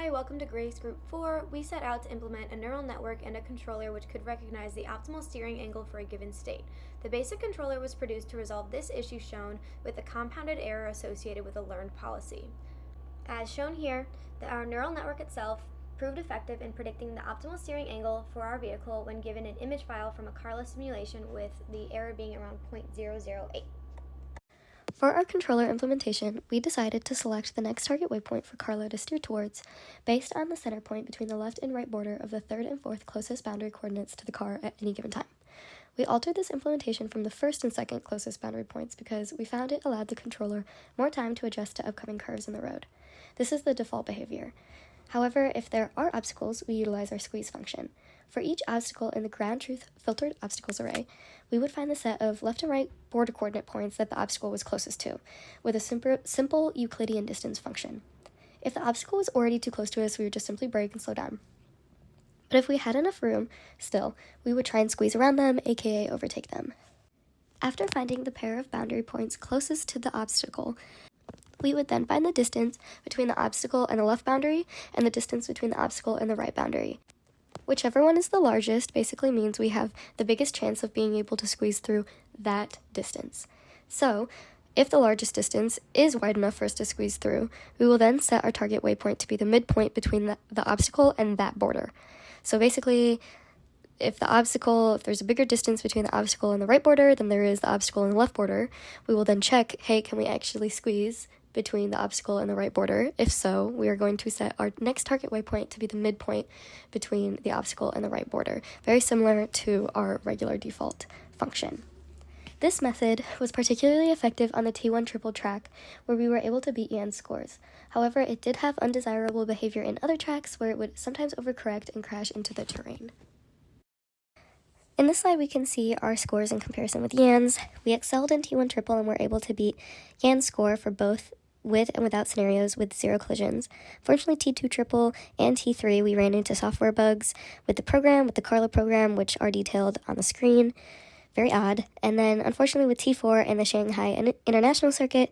Hi, welcome to Grace Group 4. We set out to implement a neural network and a controller which could recognize the optimal steering angle for a given state. The basic controller was produced to resolve this issue shown with the compounded error associated with a learned policy. As shown here, our neural network itself proved effective in predicting the optimal steering angle for our vehicle when given an image file from a Carla simulation, with the error being around 0.008. For our controller implementation, we decided to select the next target waypoint for Carlo to steer towards based on the center point between the left and right border of the third and fourth closest boundary coordinates to the car at any given time. We altered this implementation from the first and second closest boundary points because we found it allowed the controller more time to adjust to upcoming curves in the road. This is the default behavior. However, if there are obstacles, we utilize our squeeze function. For each obstacle in the ground truth filtered obstacles array, we would find the set of left and right border coordinate points that the obstacle was closest to, with a simple Euclidean distance function. If the obstacle was already too close to us, we would just simply brake and slow down. But if we had enough room, still, we would try and squeeze around them, aka overtake them. After finding the pair of boundary points closest to the obstacle, we would then find the distance between the obstacle and the left boundary and the distance between the obstacle and the right boundary. Whichever one is the largest basically means we have the biggest chance of being able to squeeze through that distance. So, if the largest distance is wide enough for us to squeeze through, we will then set our target waypoint to be the midpoint between the obstacle and that border. So basically, if there's a bigger distance between the obstacle and the right border than there is the obstacle and the left border, we will then check, hey, can we actually squeeze between the obstacle and the right border? If so, we are going to set our next target waypoint to be the midpoint between the obstacle and the right border, very similar to our regular default function. This method was particularly effective on the T1 triple track, where we were able to beat Yan's scores. However, it did have undesirable behavior in other tracks where it would sometimes overcorrect and crash into the terrain. In this slide, we can see our scores in comparison with Yan's. We excelled in T1 triple and were able to beat Yan's score for both with and without scenarios with 0 collisions. Fortunately, T2 triple and T3, we ran into software bugs with the Carla program, which are detailed on the screen. Very odd. And then, unfortunately, with T4 and the Shanghai International Circuit,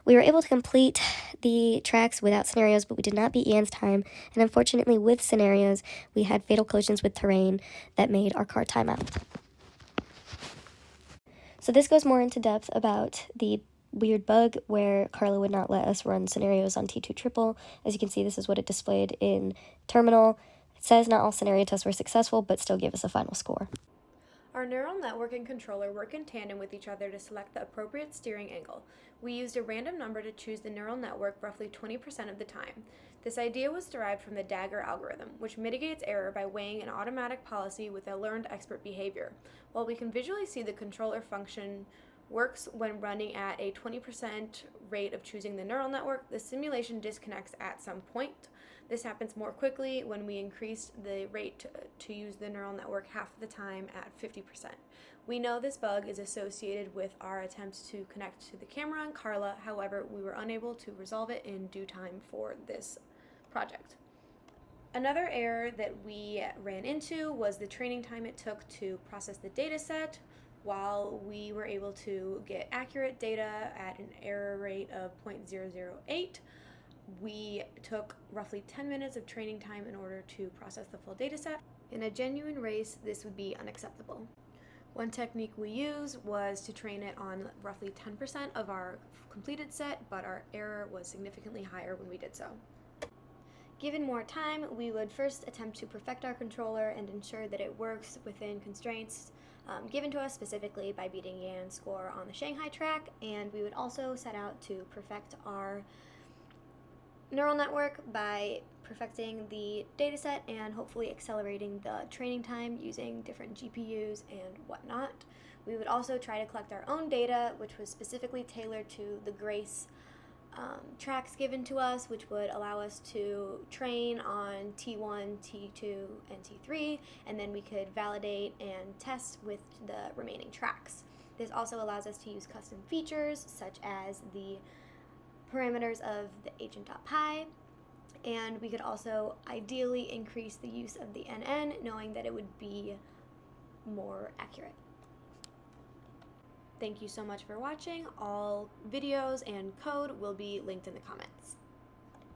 we were able to complete the tracks without scenarios, but we did not beat Yan's time. And unfortunately, with scenarios, we had fatal collisions with terrain that made our car time out. So this goes more into depth about the weird bug where Carla would not let us run scenarios on T2 triple. As you can see, this is what it displayed in terminal. It says not all scenario tests were successful, but still gave us a final score. Our neural network and controller work in tandem with each other to select the appropriate steering angle. We used a random number to choose the neural network roughly 20% of the time. This idea was derived from the Dagger algorithm, which mitigates error by weighing an automatic policy with a learned expert behavior. While we can visually see the controller function works when running at a 20% rate of choosing the neural network, the simulation disconnects at some point. This happens more quickly when we increase the rate to use the neural network half the time at 50%. We know this bug is associated with our attempts to connect to the camera on Carla. However, we were unable to resolve it in due time for this project. Another error that we ran into was the training time it took to process the data set. While we were able to get accurate data at an error rate of 0.008, we took roughly 10 minutes of training time in order to process the full data set. In a genuine race, this would be unacceptable. One technique we used was to train it on roughly 10% of our completed set, but our error was significantly higher when we did so. Given more time, we would first attempt to perfect our controller and ensure that it works within constraints given to us, specifically by beating Yan's score on the Shanghai track, and we would also set out to perfect our neural network by perfecting the dataset and hopefully accelerating the training time using different GPUs and whatnot. We would also try to collect our own data, which was specifically tailored to the graic tracks given to us, which would allow us to train on T1, T2, and T3, and then we could validate and test with the remaining tracks. This also allows us to use custom features such as the parameters of the agent.py, and we could also ideally increase the use of the NN, knowing that it would be more accurate. Thank you so much for watching. All videos and code will be linked in the comments.